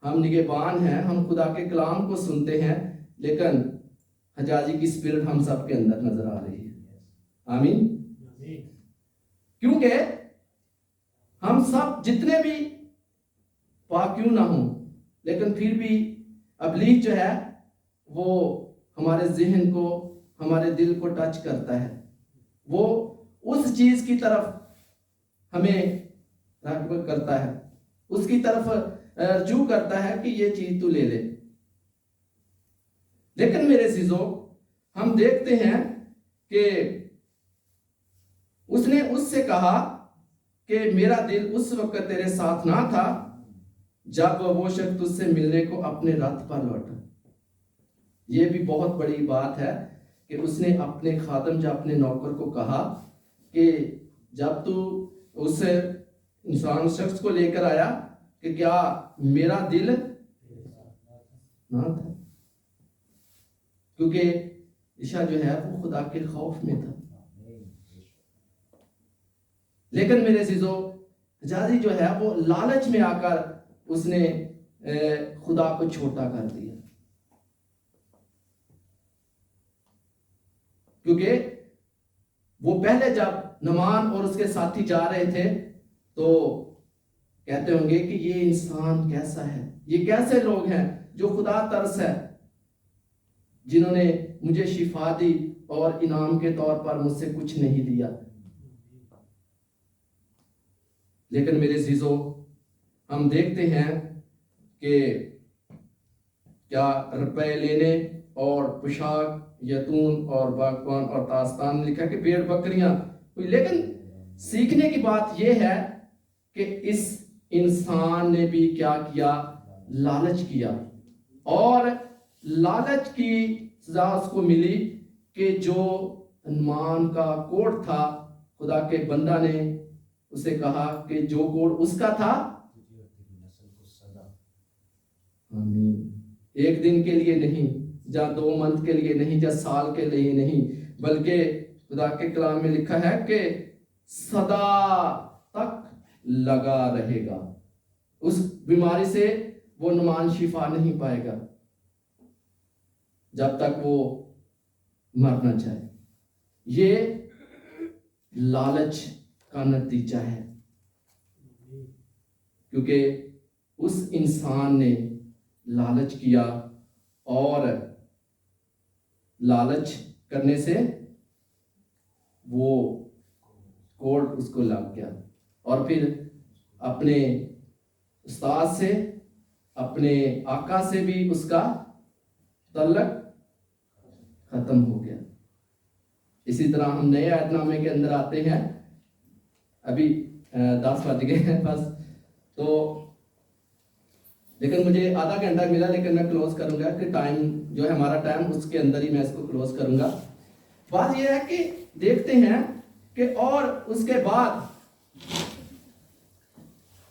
हम निगहबान हैं, हम खुदा के कलाम को सुनते हैं, लेकिन हजाजी की स्पिरिट हम सब के अंदर नजर आ रही है। आमीन। क्योंकि हम सब जितने भी पाक क्यों ना हो, लेकिन फिर भी अबलीग जो है वो हमारे जहन को, हमारे दिल को टच करता है। वो उस चीज की तरफ हमें राग़िब करता है, उसकी तरफ रजू करता है कि ये चीज तू ले ले। लेकिन मेरे अज़ीज़ों, हम देखते हैं कि उसने उससे कहा कि मेरा दिल उस वक्त तेरे साथ ना था जब वो शख्स तुझसे मिलने को अपने रथ पर लौटा। ये भी बहुत बड़ी बात है कि उसने अपने खादम या अपने नौकर को कहा कि जब तू उस इंसान शख्स को लेकर आया कि क्या मेरा दिल ना था, क्योंकि ईशा जो है वो खुदा के खौफ में था। लेकिन मेरे अज़ीज़ों, हजाजी जो है वो लालच में आकर उसने खुदा को छोटा कर दिया, क्योंकि वो पहले जब नुमान और उसके साथी जा रहे थे तो कहते होंगे कि ये इंसान कैसा है, ये कैसे लोग हैं जो खुदा तरस है, जिन्होंने मुझे शिफा दी और इनाम के तौर पर मुझसे कुछ नहीं दिया। लेकिन मेरे अजीजों, हम देखते हैं कि क्या रुपए लेने और पोशाक, यतून और बागबान और दास्तान में लिखा कि भेड़ बकरियां हुई। लेकिन सीखने की बात यह है कि इस इंसान ने भी क्या किया? लालच किया, और लालच की सजा उसको मिली कि जो अनुमान का कोड था, खुदा के बंदा ने उसे कहा कि जो कोड उसका था, आमीन, एक दिन के लिए नहीं, या 2 मंथ के लिए नहीं, या साल के लिए नहीं, बल्कि खुदा के कलाम में लिखा है कि सदा तक लगा रहेगा। उस बीमारी से वो नुमान शिफा नहीं पाएगा जब तक वो मरना चाहे। ये लालच का नतीजा है, क्योंकि उस इंसान ने लालच किया, और लालच करने से वो कोड उसको लग गया, और फिर अपने उस्ताद से, अपने आका से भी उसका तल्लक खत्म हो गया। इसी तरह हम नए आयतनामे के अंदर आते हैं। अभी 10 बज गए हैं बस, तो लेकिन मुझे आधा घंटा मिला, लेकिन मैं क्लोज करूंगा कि टाइम जो है हमारा टाइम, उसके अंदर ही मैं इसको क्लोज करूंगा। बात यह है कि देखते हैं कि और उसके बाद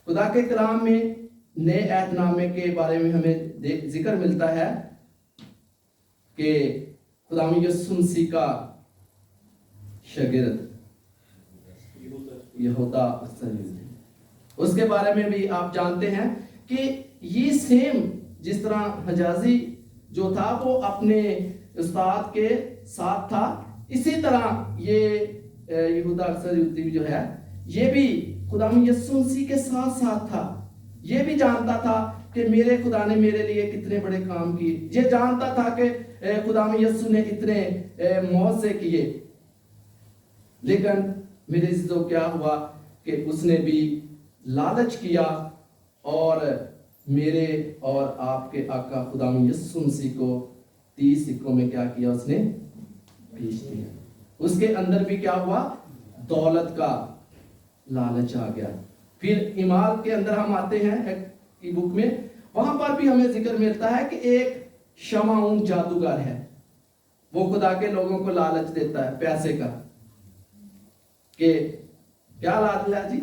खुदा के कलाम में नए ऐतनामे के बारे में हमें जिक्र मिलता है कि खुदा यीशु मसीह का शागिर्द यहूदा अस्करियोती, उसके बारे में भी आप जानते हैं कि ये सेम जिस तरह हजाजी जो था वो अपने उस्ताद के साथ था, इसी तरह ये यहूदा अस्करियोती जो है ये भी खुदा यीशु मसीह के साथ साथ था। ये भी जानता था कि मेरे खुदा ने मेरे लिए कितने बड़े काम किए, ये जानता था कि खुदा यीशु ने इतने मौत से किए। लेकिन मेरे इज्जतों क्या हुआ कि उसने भी लालच किया और मेरे और आपके आका खुदा यीशु मसीह को 30 सिक्कों में क्या किया? उसने बेच दिया। उसके अंदर भी क्या हुआ? दौलत का लालच आ गया। फिर इमाल के अंदर हम आते हैं की बुक में, वहां पर भी हमें जिक्र मिलता है कि एक शमाऊन जादूगर है, वो खुदा के लोगों को लालच देता है पैसे का, कि क्या लालच है जी?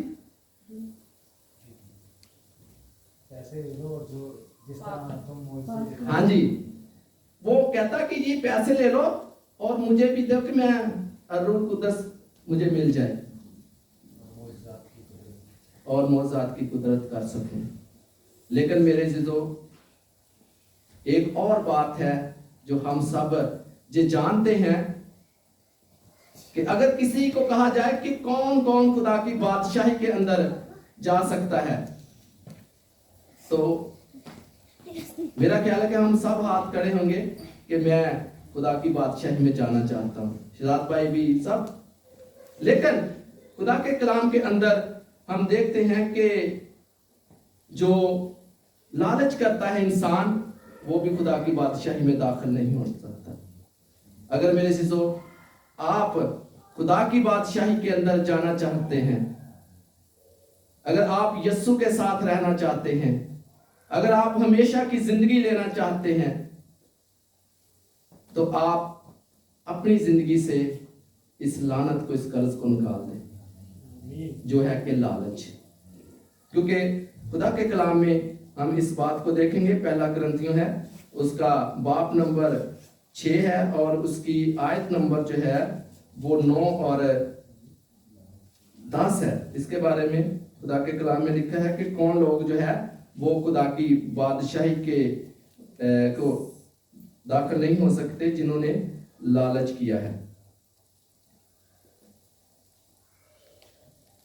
पैसे ले लो और जो जिस तरह तुम मुझसे, हाँ जी, वो कहता कि ये पैसे ले लो और मुझे भी दो कि मैं रूह कुदस मुझे मिल जाए और मौजूद की कुदरत कर सकूं। लेकिन मेरे जिदो एक और बात है जो हम सब ये जानते हैं कि अगर किसी को कहा जाए कि कौन कौन खुदा की बादशाही के अंदर जा सकता है, तो मेरा ख्याल है कि हम सब हाथ खड़े होंगे कि मैं खुदा की बादशाही में जाना चाहता हूं, शिजात भाई भी सब। लेकिन खुदा के कलाम के अंदर हम देखते हैं कि जो लालच करता है इंसान, वो भी खुदा की बादशाही में दाखिल नहीं हो सकता। अगर मेरे सिसो आप खुदा की बादशाही के अंदर जाना चाहते हैं, अगर आप यस्सु के साथ रहना चाहते हैं, अगर आप हमेशा की जिंदगी लेना चाहते हैं, तो आप अपनी जिंदगी से इस लानत को, इस कर्ज को निकाल दें जो है कि लालच। क्योंकि खुदा के कलाम में हम इस बात को देखेंगे, पहला ग्रंथियों है, उसका बाप नंबर 6 है और उसकी आयत नंबर जो है वो 9 और 10 है। इसके बारे में खुदा के कलाम में लिखा है कि कौन लोग जो है वो खुदा की बादशाही के को दाखिल नहीं हो सकते, जिन्होंने लालच किया है।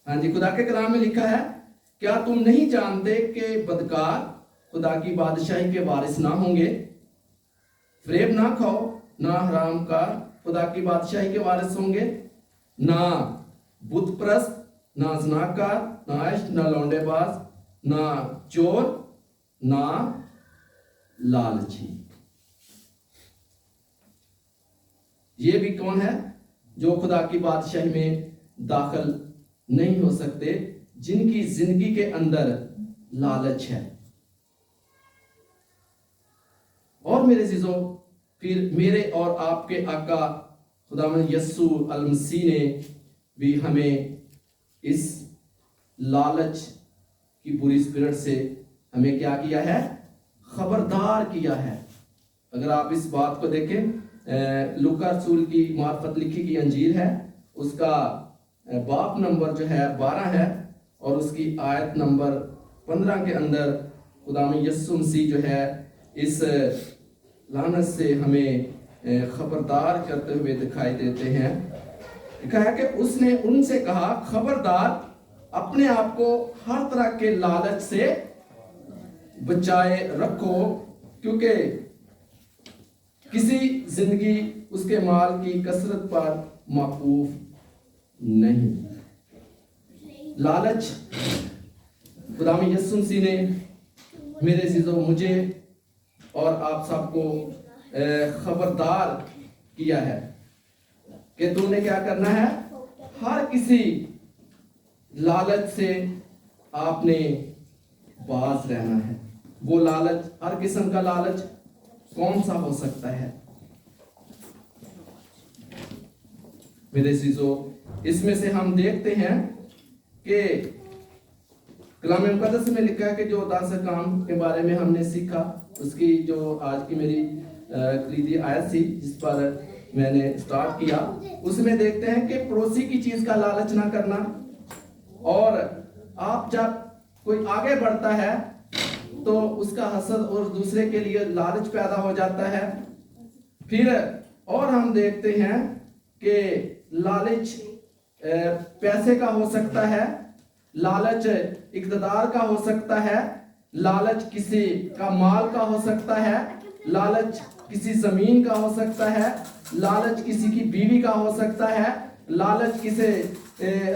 हाँ जी, खुदा के कलाम में लिखा है, क्या तुम नहीं जानते कि बदकार खुदा की बादशाही के वारिस ना होंगे? फरेब ना खाओ, ना हराम का खुदा की बादशाही के वारिस होंगे, ना बुत परस्त ना ज़नाकार, ना आयश, ना लौंडेबाज, ना चोर, ना लालची। ये भी कौन है जो खुदा की बादशाही में दाखिल नहीं हो सकते? जिनकी जिंदगी के अंदर लालच है। और मेरे अज़ीज़ों, फिर मेरे और आपके आका खुदावंद यस्सु अल मसीह ने भी हमें इस लालच की बुरी स्पिरिट से हमें क्या किया है? खबरदार किया है। अगर आप इस बात को देखें, लूका रसूल की मार्फत लिखी की अंजील है, उसका बाप नंबर जो है 12 है और उसकी आयत नंबर 15 के अंदर खुदावंद यस्सु मसीह जो है इस लानत से हमें खबरदार करते हुए दिखाई देते हैं। लिखा है कि उसने उनसे कहा, खबरदार, अपने आप को हर तरह के लालच से बचाए रखो, क्योंकि किसी जिंदगी उसके माल की कसरत पर मौकूफ नहीं। लालच खुदावंद यीशु मसीह ने मेरे अज़ीज़ों मुझे और आप सबको खबरदार किया है कि तूने क्या करना है? हर किसी लालच से आपने बाज रहना है। वो लालच, हर किस्म का लालच कौन सा हो सकता है? मेरे अज़ीज़ों, इसमें से हम देखते हैं कि कलाम मुक़द्दस में लिखा है कि जो 10 काम के बारे में हमने सीखा, उसकी जो आज की मेरी कलीदी आयत थी जिस पर मैंने स्टार्ट किया, उसमें देखते हैं कि पड़ोसी की चीज का लालच ना करना। और आप जब कोई आगे बढ़ता है तो उसका हसद और दूसरे के लिए लालच पैदा हो जाता है। फिर और हम देखते हैं कि लालच पैसे का हो सकता है, लालच इक़्तिदार का हो सकता है, लालच किसी का माल का हो सकता है, लालच किसी जमीन का हो सकता है, लालच किसी की बीवी का हो सकता है, लालच किसी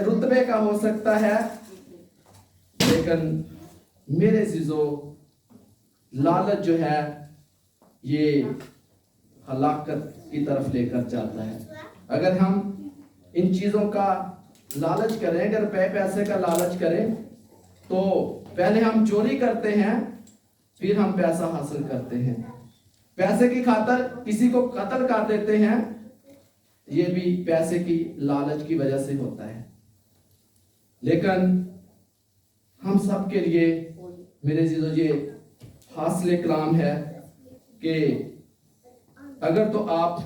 रुतबे का हो सकता है। लेकिन मेरे अज़ीज़ों, लालच जो है ये हलाकत की तरफ लेकर जाता है। अगर हम इन चीज़ों का लालच करें, अगर पैसे का लालच करें, तो पहले हम चोरी करते हैं, फिर हम पैसा हासिल करते हैं। पैसे की खातिर किसी को कत्ल कर देते हैं, ये भी पैसे की लालच की वजह से होता है। लेकिन हम सब के लिए मेरे अज़ीज़ों ये हासिल कलाम है कि अगर तो आप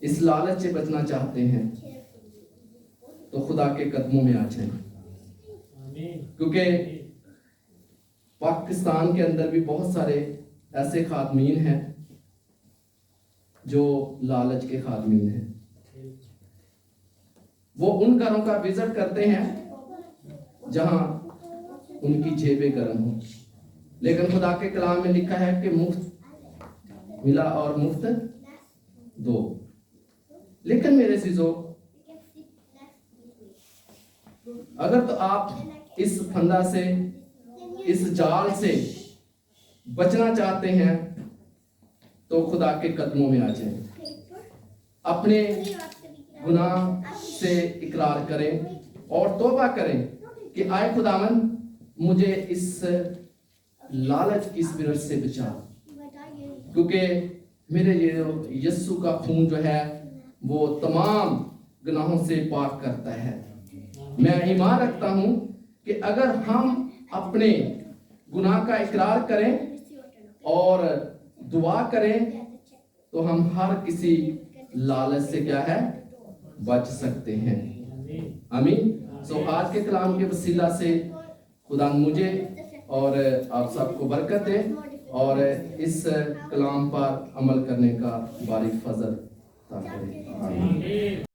इस लालच से बचना चाहते हैं तो खुदा के कदमों में आ जाएं, क्योंकि पाकिस्तान के अंदर भी बहुत सारे ऐसे खादमीन हैं जो लालच के खादमीन हैं। वो उन घरों का विजिट करते हैं जहां उनकी जेबें गर्म हो। लेकिन खुदा के कलाम में लिखा है कि मुफ्त मिला और मुफ्त दो। लेकिन मेरे अज़ीज़ों, अगर तो आप इस फंदा से, इस जाल से बचना चाहते हैं तो खुदा के कदमों में आ जाएं। अपने गुनाह से इकरार करें और तौबा करें कि आए खुदावन, मुझे इस लालच की स्पिरिट से बचा, क्योंकि मेरे यीशु का खून जो है वो तमाम गुनाहों से पाक करता है। मैं ईमान रखता हूं कि अगर हम अपने गुनाह का इकरार करें और दुआ करें तो हम हर किसी लालच से क्या है, बच सकते हैं। आमीन। सो आज के कलाम के वसीला से खुदा मुझे और आप सबको बरकत दे और इस कलाम पर अमल करने का बारीक फजल अता करे। आमीन।